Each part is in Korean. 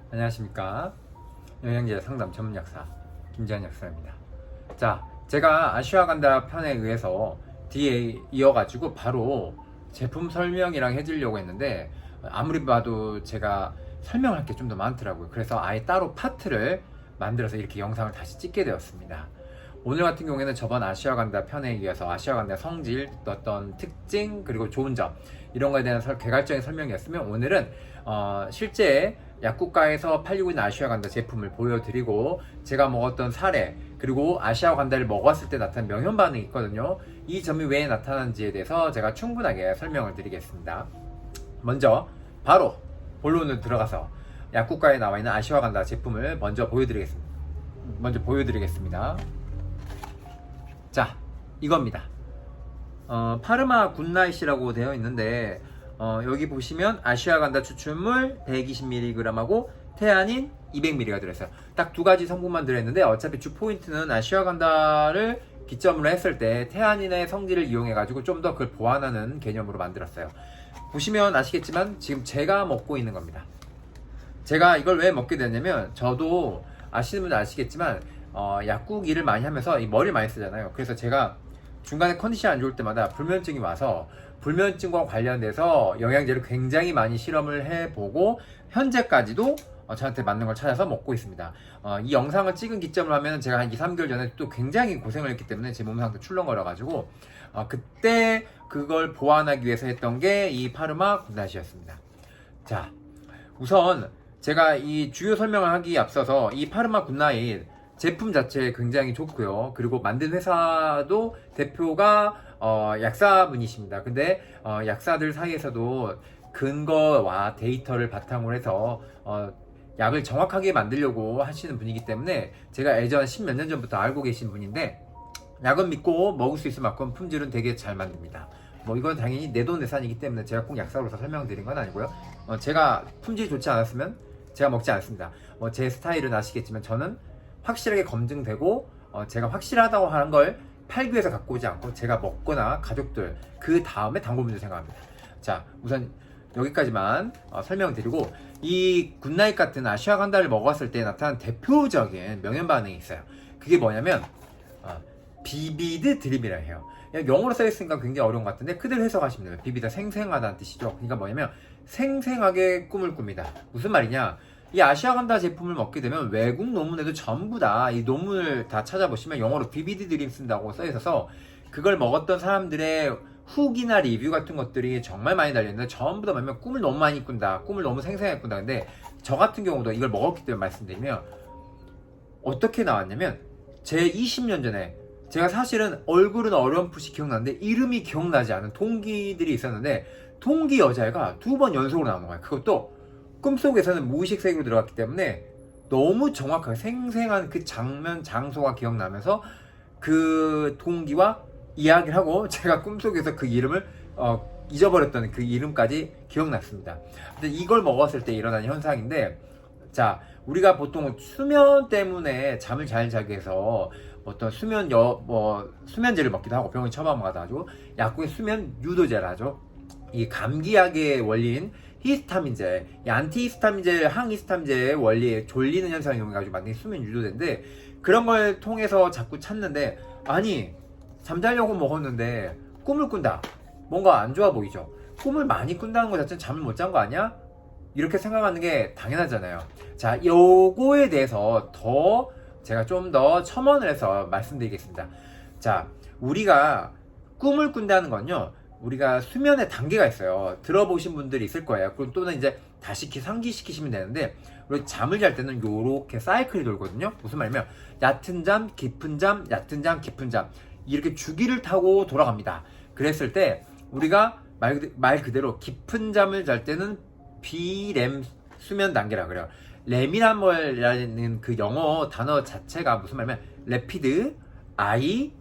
안녕하십니까. 영양제 상담 전문 약사 김지한 약사입니다. 자, 제가 아슈아간다 편에 의해서 뒤에 이어가지고 바로 제품 설명이랑 해주려고 했는데 아무리 봐도 제가 설명할 게 좀 더 많더라고요. 그래서 아예 따로 파트를 만들어서 이렇게 영상을 다시 찍게 되었습니다. 오늘 같은 경우에는 저번 아슈아간다 편에 이어서 아슈아간다 성질, 어떤 특징, 그리고 좋은 점 이런 거에 대한 개괄적인 설명이었으면 오늘은 실제 약국가에서 팔리고 있는 아슈아간다 제품을 보여드리고 제가 먹었던 사례 그리고 아슈아간다를 먹었을 때 나타난 명현 반응이 있거든요. 이 점이 왜 나타나는지에 대해서 제가 충분하게 설명을 드리겠습니다. 먼저 바로 본론으로 들어가서 약국가에 나와 있는 아슈아간다 제품을 먼저 보여드리겠습니다. 자, 이겁니다. 파르마 굿나잇이라고 되어 있는데 여기 보시면 아슈아간다 추출물 120mg하고 태아닌 200mg가 들어있어요. 딱 두 가지 성분만 들어있는데 어차피 주 포인트는 아슈아간다를 기점으로 했을 때 태아닌의 성질을 이용해 가지고 좀 더 그걸 보완하는 개념으로 만들었어요. 보시면 아시겠지만 지금 제가 먹고 있는 겁니다. 제가 이걸 왜 먹게 됐냐면 저도 아시는 분들 아시겠지만 약국 일을 많이 하면서 이 머리를 많이 쓰잖아요. 그래서 제가 중간에 컨디션이 안 좋을 때마다 불면증이 와서 불면증과 관련돼서 영양제를 굉장히 많이 실험을 해보고 현재까지도 저한테 맞는 걸 찾아서 먹고 있습니다. 이 영상을 찍은 기점으로 하면 제가 한 2, 3개월 전에 또 굉장히 고생을 했기 때문에 제 몸 상태 출렁거려가지고 그때 그걸 보완하기 위해서 했던 게 이 파르마 굿나잇이었습니다. 자, 우선 제가 이 주요 설명을 하기 앞서서 이 파르마 굿나잇 제품 자체 굉장히 좋고요. 그리고 만든 회사도 대표가 약사분이십니다. 근데 약사들 사이에서도 근거와 데이터를 바탕으로 해서 약을 정확하게 만들려고 하시는 분이기 때문에 제가 예전 10몇 년 전부터 알고 계신 분인데 약은 믿고 먹을 수 있을 만큼 품질은 되게 잘 만듭니다. 뭐 이건 당연히 내돈내산이기 때문에 제가 꼭 약사로서 설명드린 건 아니고요. 제가 품질이 좋지 않았으면 제가 먹지 않습니다. 제 스타일은 아시겠지만 저는 확실하게 검증되고 제가 확실하다고 하는 걸 팔기 위해서 갖고 오지 않고 제가 먹거나 가족들 그 다음에 단골분들 생각합니다. 자, 우선 여기까지만 설명드리고 이 굿나잇 같은 아슈아간다를 먹었을 때 나타난 대표적인 명현 반응이 있어요. 그게 뭐냐면 비비드 드림이라 해요. 영어로 써있으니까 굉장히 어려운 것 같은데 그대로 해석하시면 돼요. 비비다 생생하다는 뜻이죠. 그러니까 뭐냐면 생생하게 꿈을 꿉니다. 무슨 말이냐, 이 아슈아간다 제품을 먹게 되면 외국 논문에도 전부 다 이 논문을 다 찾아보시면 영어로 비비드 드림 쓴다고 써있어서 그걸 먹었던 사람들의 후기나 리뷰 같은 것들이 정말 많이 달렸는데 전부 다 보면 꿈을 너무 많이 꾼다, 꿈을 너무 생생하게 꾼다. 근데 저 같은 경우도 이걸 먹었기 때문에 말씀드리면 어떻게 나왔냐면 제 20년 전에 제가 사실은 얼굴은 어렴풋이 기억나는데 이름이 기억나지 않은 동기들이 있었는데 동기 여자애가 2번 연속으로 나오는 거예요. 그것도 꿈속에서는 무의식세계로 들어갔기 때문에 너무 정확하게 생생한 그 장면, 장소가 기억나면서 그 동기와 이야기를 하고 제가 꿈속에서 그 이름을 잊어버렸던 그 이름까지 기억났습니다. 근데 이걸 먹었을 때 일어나는 현상인데, 자, 우리가 보통 수면 때문에 잠을 잘 자기 위해서 어떤 수면제를 먹기도 하고 병원에 처방 받아가지고 약국에 수면 유도제를 하죠. 이 감기약의 원리인 히스타민제, 이 안티히스타민제, 항히스타민제의 원리에 졸리는 현상을 이용해가지고 만든 수면 유도제인데 그런 걸 통해서 자꾸 찾는데 아니 잠자려고 먹었는데 꿈을 꾼다. 뭔가 안 좋아 보이죠. 꿈을 많이 꾼다는 것 자체는 잠을 못 잔 거 아니야? 이렇게 생각하는 게 당연하잖아요. 자, 요거에 대해서 더 제가 좀 더 첨언을 해서 말씀드리겠습니다. 자, 우리가 꿈을 꾼다는 건요, 우리가 수면의 단계가 있어요. 들어보신 분들이 있을 거예요. 그럼 또는 이제 다시 상기시키시면 되는데, 우리 잠을 잘 때는 요렇게 사이클이 돌거든요. 무슨 말이냐면 얕은 잠, 깊은 잠, 얕은 잠, 깊은 잠, 이렇게 주기를 타고 돌아갑니다. 그랬을 때 우리가 말 그대로 깊은 잠을 잘 때는 비렘 수면 단계라 그래요. 렘이란 말이라는 그 영어 단어 자체가 무슨 말이냐면 래피드 아이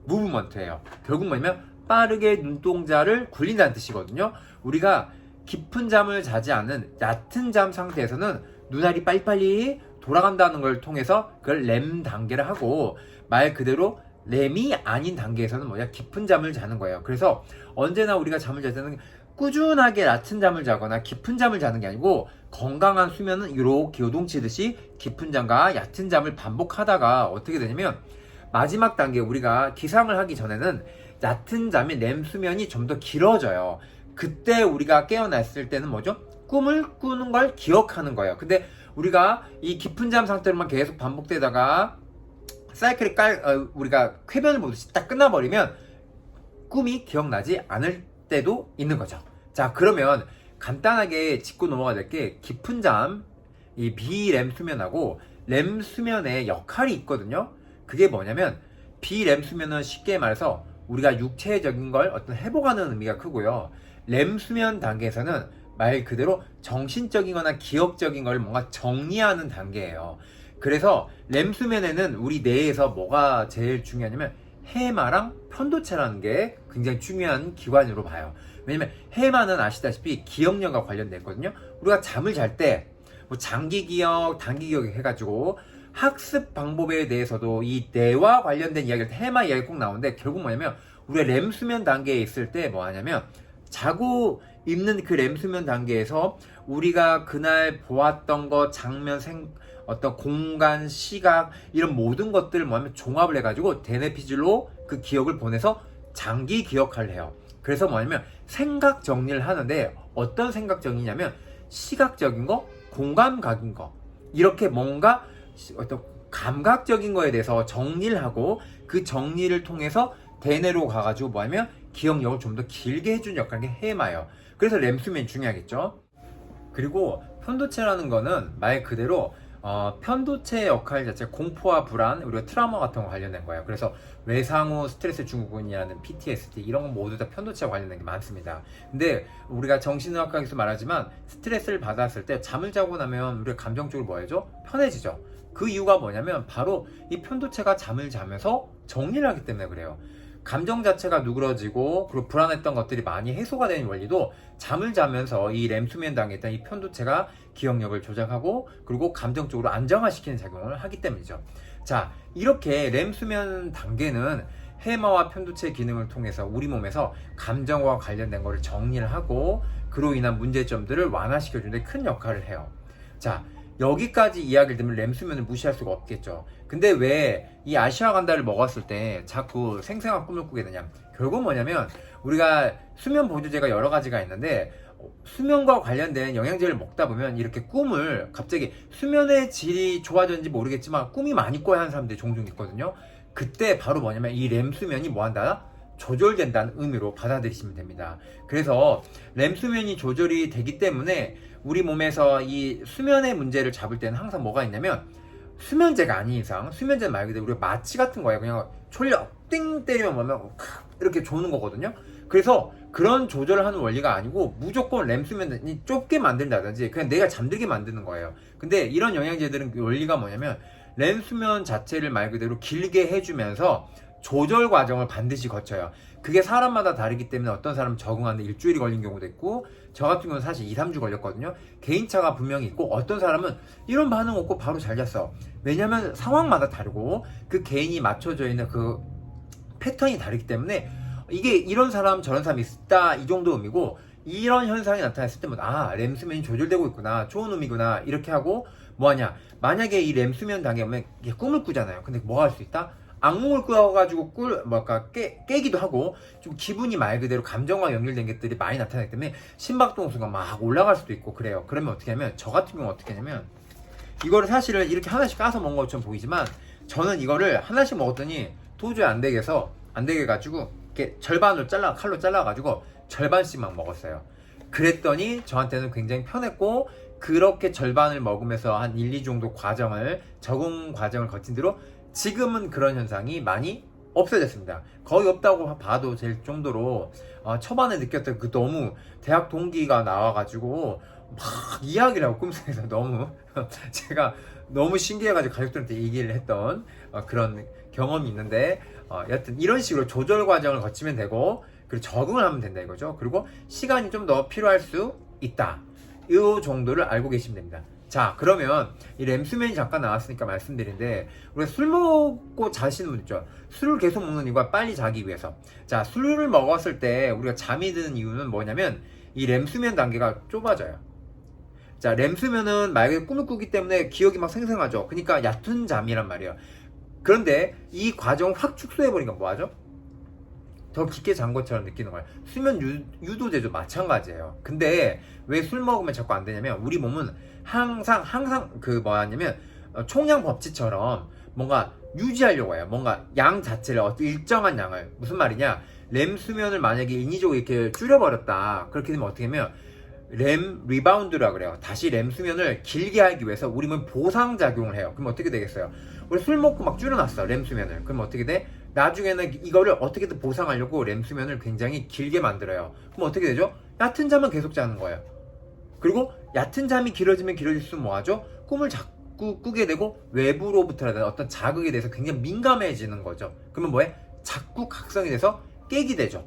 무브먼트예요. 결국 뭐냐면 빠르게 눈동자를 굴린다는 뜻이거든요. 우리가 깊은 잠을 자지 않는 얕은 잠 상태에서는 눈알이 빨리빨리 돌아간다는 걸 통해서 그걸 렘 단계를 하고, 말 그대로 렘이 아닌 단계에서는 뭐냐, 깊은 잠을 자는 거예요. 그래서 언제나 우리가 잠을 잘 때는 꾸준하게 낮은 잠을 자거나 깊은 잠을 자는 게 아니고 건강한 수면은 이렇게 요동치듯이 깊은 잠과 얕은 잠을 반복하다가 어떻게 되냐면 마지막 단계 우리가 기상을 하기 전에는 얕은 잠의 렘 수면이 좀 더 길어져요. 그때 우리가 깨어났을 때는 뭐죠? 꿈을 꾸는 걸 기억하는 거예요. 근데 우리가 이 깊은 잠 상태로만 계속 반복되다가 사이클이 우리가 쾌변을 보듯이 딱 끝나버리면 꿈이 기억나지 않을 때도 있는 거죠. 자, 그러면 간단하게 짚고 넘어가야 될 게 깊은 잠, 이 비렘 수면하고 렘 수면의 역할이 있거든요. 그게 뭐냐면 비렘 수면은 쉽게 말해서 우리가 육체적인 걸 어떤 회복하는 의미가 크고요. 렘 수면 단계에서는 말 그대로 정신적이거나 기억적인 걸 뭔가 정리하는 단계예요. 그래서 렘 수면에는 우리 뇌에서 뭐가 제일 중요하냐면 해마랑 편도체라는 게 굉장히 중요한 기관으로 봐요. 왜냐면 해마는 아시다시피 기억력과 관련돼 있거든요. 우리가 잠을 잘 때 뭐 장기 기억, 단기 기억 해가지고 학습 방법에 대해서도 이 뇌와 관련된 이야기를 해마 이야기 꼭 나오는데 결국 뭐냐면 우리가 렘 수면 단계에 있을 때 뭐 하냐면 자고 있는 그 렘 수면 단계에서 우리가 그날 보았던 것, 장면, 어떤 공간, 시각 이런 모든 것들을 뭐하면 종합을 해가지고 대뇌피질로 그 기억을 보내서 장기 기억을 해요. 그래서 뭐냐면 생각 정리를 하는데 어떤 생각 정리냐면 시각적인 거, 공감각인 거 이렇게 뭔가 어떤 감각적인 거에 대해서 정리를 하고 그 정리를 통해서 대뇌로 가가지고 뭐하면 기억력을 좀 더 길게 해주는 역할이 해마예요. 그래서 렘 수면이 중요하겠죠. 그리고 편도체라는 거는 말 그대로 편도체 역할 자체가 공포와 불안, 우리가 트라우마 같은 거 관련된 거예요. 그래서 외상후 스트레스 증후군이라는 PTSD 이런 건 모두 다 편도체와 관련된 게 많습니다. 근데 우리가 정신의학과에서 말하지만 스트레스를 받았을 때 잠을 자고 나면 우리가 감정적으로 뭐 하죠? 편해지죠. 그 이유가 뭐냐면 바로 이 편도체가 잠을 자면서 정리를 하기 때문에 그래요. 감정 자체가 누그러지고 그리고 불안했던 것들이 많이 해소가 되는 원리도 잠을 자면서 이 렘 수면 단계에 있던 이 편도체가 기억력을 조작하고 그리고 감정적으로 안정화시키는 작용을 하기 때문이죠. 자, 이렇게 렘 수면 단계는 해마와 편도체 기능을 통해서 우리 몸에서 감정과 관련된 것을 정리를 하고 그로 인한 문제점들을 완화시켜주는 데 큰 역할을 해요. 자, 여기까지 이야기를 들으면 렘 수면을 무시할 수가 없겠죠. 근데 왜 이 아시아간다를 먹었을 때 자꾸 생생한 꿈을 꾸게 되냐? 결국 뭐냐면 우리가 수면 보조제가 여러 가지가 있는데 수면과 관련된 영양제를 먹다 보면 이렇게 꿈을 갑자기 수면의 질이 좋아졌는지 모르겠지만 꿈이 많이 꿔야 하는 사람들이 종종 있거든요. 그때 바로 뭐냐면 이 렘 수면이 뭐한다? 조절된다는 의미로 받아들이시면 됩니다. 그래서 렘 수면이 조절이 되기 때문에 우리 몸에서 이 수면의 문제를 잡을 때는 항상 뭐가 있냐면 수면제가 아닌 이상 수면제 말 그대로 우리가 마취 같은 거예요. 그냥 졸려 띵 때리면 뭐면 이렇게 조는 거거든요. 그래서 그런 조절을 하는 원리가 아니고 무조건 렘 수면이 좁게 만든다든지 그냥 내가 잠들게 만드는 거예요. 근데 이런 영양제들은 원리가 뭐냐면 렘 수면 자체를 말 그대로 길게 해주면서 조절 과정을 반드시 거쳐요. 그게 사람마다 다르기 때문에 어떤 사람은 적응하는데 일주일이 걸린 경우도 있고 저 같은 경우는 사실 2, 3주 걸렸거든요. 개인차가 분명히 있고 어떤 사람은 이런 반응 없고 바로 잘 잤어. 왜냐면 상황마다 다르고 그 개인이 맞춰져 있는 그 패턴이 다르기 때문에 이게 이런 사람 저런 사람이 있다 이 정도 의미고 이런 현상이 나타났을 때면 렘 수면이 조절되고 있구나 좋은 의미구나 이렇게 하고 뭐하냐 만약에 이 렘 수면 단계에 오면 꿈을 꾸잖아요. 근데 뭐 할 수 있다? 악몽을 꾸어가지고 깨기도 하고 좀 기분이 말 그대로 감정과 연결된 것들이 많이 나타나기 때문에 심박동수가 막 올라갈 수도 있고 그래요. 그러면 어떻게 하면 저 같은 경우 어떻게 하냐면 이거를 사실은 이렇게 하나씩 까서 먹은 것처럼 보이지만 저는 이거를 하나씩 먹었더니 도저히 안 되게 가지고 이렇게 절반으로 칼로 잘라가지고 절반씩만 먹었어요. 그랬더니 저한테는 굉장히 편했고 그렇게 절반을 먹으면서 한 1, 2 정도 적응 과정을 거친 뒤로 지금은 그런 현상이 많이 없어졌습니다. 거의 없다고 봐도 될 정도로 초반에 느꼈던 그 너무 대학 동기가 나와가지고 막 이야기를 하고 꿈속에서 너무 제가 너무 신기해가지고 가족들한테 얘기를 했던 그런 경험이 있는데 여튼 이런 식으로 조절 과정을 거치면 되고 그리고 적응을 하면 된다 이거죠. 그리고 시간이 좀 더 필요할 수 있다. 이 정도를 알고 계시면 됩니다. 자, 그러면 이 렘 수면이 잠깐 나왔으니까 말씀드린데 우리가 술 먹고 자시는 분 있죠. 술을 계속 먹는 이유가 빨리 자기 위해서. 자, 술을 먹었을 때 우리가 잠이 드는 이유는 뭐냐면 이 렘수면 단계가 좁아져요. 자, 렘수면은 말 그대로 꿈을 꾸기 때문에 기억이 막 생생하죠. 그러니까 얕은 잠이란 말이에요. 그런데 이 과정을 확 축소해버리니까 뭐하죠? 더 깊게 잔 것처럼 느끼는 거예요. 수면 유도제도 마찬가지예요. 근데 왜 술 먹으면 자꾸 안 되냐면 우리 몸은 항상 그 뭐냐면 총량 법칙처럼 뭔가 유지하려고 해요. 뭔가 양 자체를 일정한 양을. 무슨 말이냐? 렘 수면을 만약에 인위적으로 이렇게 줄여버렸다. 그렇게 되면 어떻게 하면 렘 리바운드라 그래요. 다시 렘 수면을 길게 하기 위해서 우리 몸 보상작용을 해요. 그럼 어떻게 되겠어요? 우리 술 먹고 막 줄여놨어, 렘 수면을. 그럼 어떻게 돼? 나중에는 이거를 어떻게든 보상하려고 렘 수면을 굉장히 길게 만들어요. 그럼 어떻게 되죠? 얕은 잠은 계속 자는 거예요. 그리고 얕은 잠이 길어지면 길어질수록 뭐하죠? 꿈을 자꾸 꾸게 되고 외부로부터라든 어떤 자극에 대해서 굉장히 민감해지는 거죠. 그러면 뭐해? 자꾸 각성이 돼서 깨게 되죠.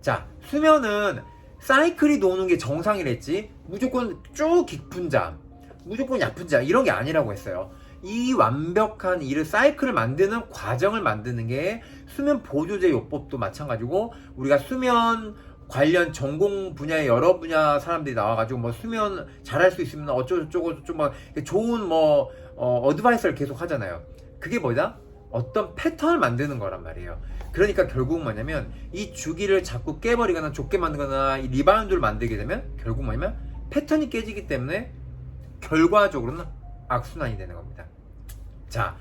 자, 수면은 사이클이 도는 게 정상이랬지 무조건 쭉 깊은 잠, 무조건 얕은 잠 이런 게 아니라고 했어요. 이 완벽한 이를 사이클을 만드는 과정을 만드는 게 수면 보조제 요법도 마찬가지고 우리가 수면 관련 전공 분야의 여러 분야 사람들이 나와가지고 뭐 수면 잘할 수 있으면 어쩌고저쩌고 좀 막 좋은 뭐 어드바이스를 계속 하잖아요. 그게 뭐다? 어떤 패턴을 만드는 거란 말이에요. 그러니까 결국 뭐냐면 이 주기를 자꾸 깨버리거나 좁게 만들거나 이 리바운드를 만들게 되면 결국 뭐냐면 패턴이 깨지기 때문에 결과적으로는 악순환이 되는 겁니다. 자,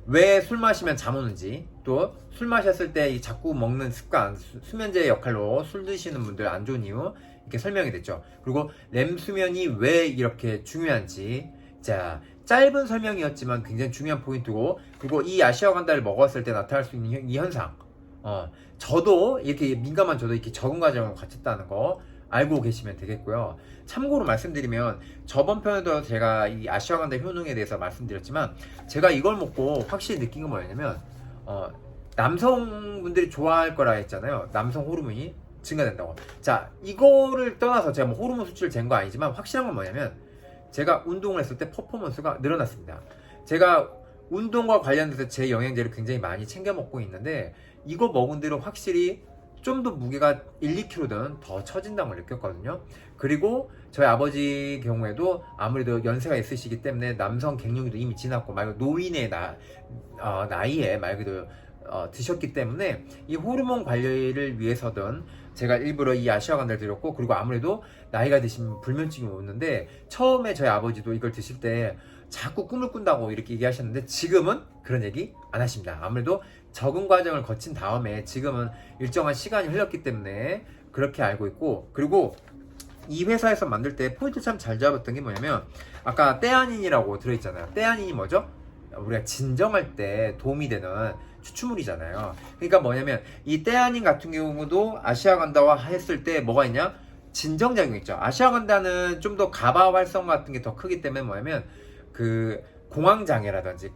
왜 술 마시면 잠 오는지, 또 술 마셨을 때 이 자꾸 먹는 습관, 수면제 역할로 술 드시는 분들 안 좋은 이유 이렇게 설명이 됐죠. 그리고 렘 수면이 왜 이렇게 중요한지, 자, 짧은 설명이었지만 굉장히 중요한 포인트고, 그리고 이 아시아간다를 먹었을 때 나타날 수 있는 이 현상, 저도 이렇게 민감한 저도 이렇게 적응 과정을 거쳤다는 거 알고 계시면 되겠고요. 참고로 말씀드리면 저번 편에도 제가 이 아시아간다 효능에 대해서 말씀드렸지만 제가 이걸 먹고 확실히 느낀 건 뭐였냐면 남성분들이 좋아할 거라 했잖아요. 남성 호르몬이 증가된다고. 자, 이거를 떠나서 제가 뭐 호르몬 수치를 잰 거 아니지만 확실한 건 뭐냐면 제가 운동을 했을 때 퍼포먼스가 늘어났습니다. 제가 운동과 관련돼서 제 영양제를 굉장히 많이 챙겨 먹고 있는데 이거 먹은 뒤로 확실히 좀 더 무게가 1-2kg든 더 처진다는 걸 느꼈거든요. 그리고 저희 아버지 경우에도 아무래도 연세가 있으시기 때문에 남성 갱년기도 이미 지났고 말 그대로 노인의 나이에 말 그대로 드셨기 때문에 이 호르몬 관리를 위해서든 제가 일부러 이 아시아간다를 드렸고, 그리고 아무래도 나이가 드신 불면증이 오는데 처음에 저희 아버지도 이걸 드실 때 자꾸 꿈을 꾼다고 이렇게 얘기하셨는데 지금은 그런 얘기 안 하십니다. 아무래도 적응 과정을 거친 다음에 지금은 일정한 시간이 흘렀기 때문에 그렇게 알고 있고, 그리고 이 회사에서 만들 때 포인트 참 잘 잡았던 게 뭐냐면 아까 떼아닌이라고 들어있잖아요. 떼아닌이 뭐죠? 우리가 진정할 때 도움이 되는 추출물이잖아요. 그러니까 뭐냐면 이 떼아닌 같은 경우도 아시아간다와 했을 때 뭐가 있냐? 진정작용이 있죠. 아시아간다는 좀 더 가바 활성 같은 게 더 크기 때문에 뭐냐면 그 공황장애라든지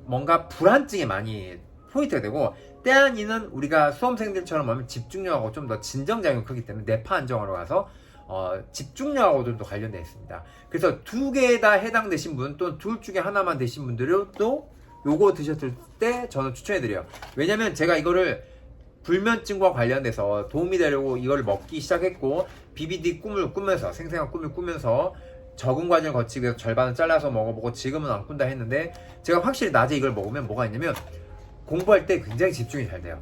뭔가 불안증에 많이 포인트가 되고, 떼아닌은 우리가 수험생들처럼 하면 집중력하고 좀 더 진정작용이 크기 때문에 뇌파 안정화로 가서 집중력하고도 관련되어 있습니다. 그래서 두 개 다 해당되신 분, 또 둘 중에 하나만 되신 분들은 또 요거 드셨을 때 저는 추천해드려요. 왜냐면 제가 이거를 불면증과 관련돼서 도움이 되려고 이걸 먹기 시작했고, BBD 꿈을 꾸면서, 생생한 꿈을 꾸면서 적응 과정을 거치기 위해서 절반을 잘라서 먹어보고 지금은 안 꾼다 했는데, 제가 확실히 낮에 이걸 먹으면 뭐가 있냐면 공부할 때 굉장히 집중이 잘 돼요.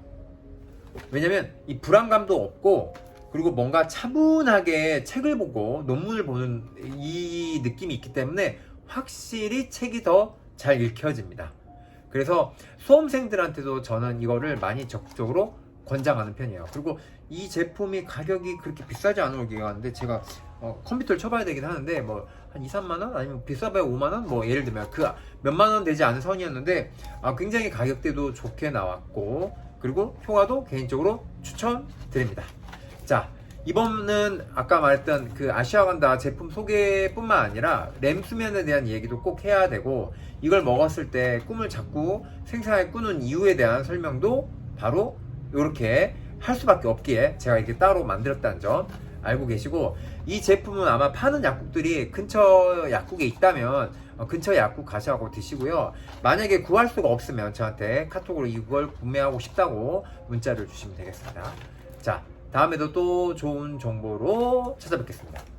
왜냐면 이 불안감도 없고, 그리고 뭔가 차분하게 책을 보고 논문을 보는 이 느낌이 있기 때문에 확실히 책이 더 잘 읽혀집니다. 그래서 수험생들한테도 저는 이거를 많이 적극적으로 권장하는 편이에요. 그리고 이 제품이 가격이 그렇게 비싸지 않은 걸 하는데 제가 컴퓨터를 쳐봐야 되긴 하는데 뭐 한 2-3만원? 아니면 비싸봐야 5만원? 뭐 예를 들면 그 몇만원 되지 않은 선이었는데 굉장히 가격대도 좋게 나왔고, 그리고 효과도 개인적으로 추천드립니다. 자, 이번은 아까 말했던 그 아시아간다 제품 소개뿐만 아니라 렘 수면에 대한 얘기도 꼭 해야 되고, 이걸 먹었을 때 꿈을 자꾸 생생하게 꾸는 이유에 대한 설명도 바로 이렇게 할 수밖에 없기에 제가 이렇게 따로 만들었다는 점 알고 계시고, 이 제품은 아마 파는 약국들이 근처 약국에 있다면 근처 약국 가셔서 드시고요. 만약에 구할 수가 없으면 저한테 카톡으로 이걸 구매하고 싶다고 문자를 주시면 되겠습니다. 자, 다음에도 또 좋은 정보로 찾아뵙겠습니다.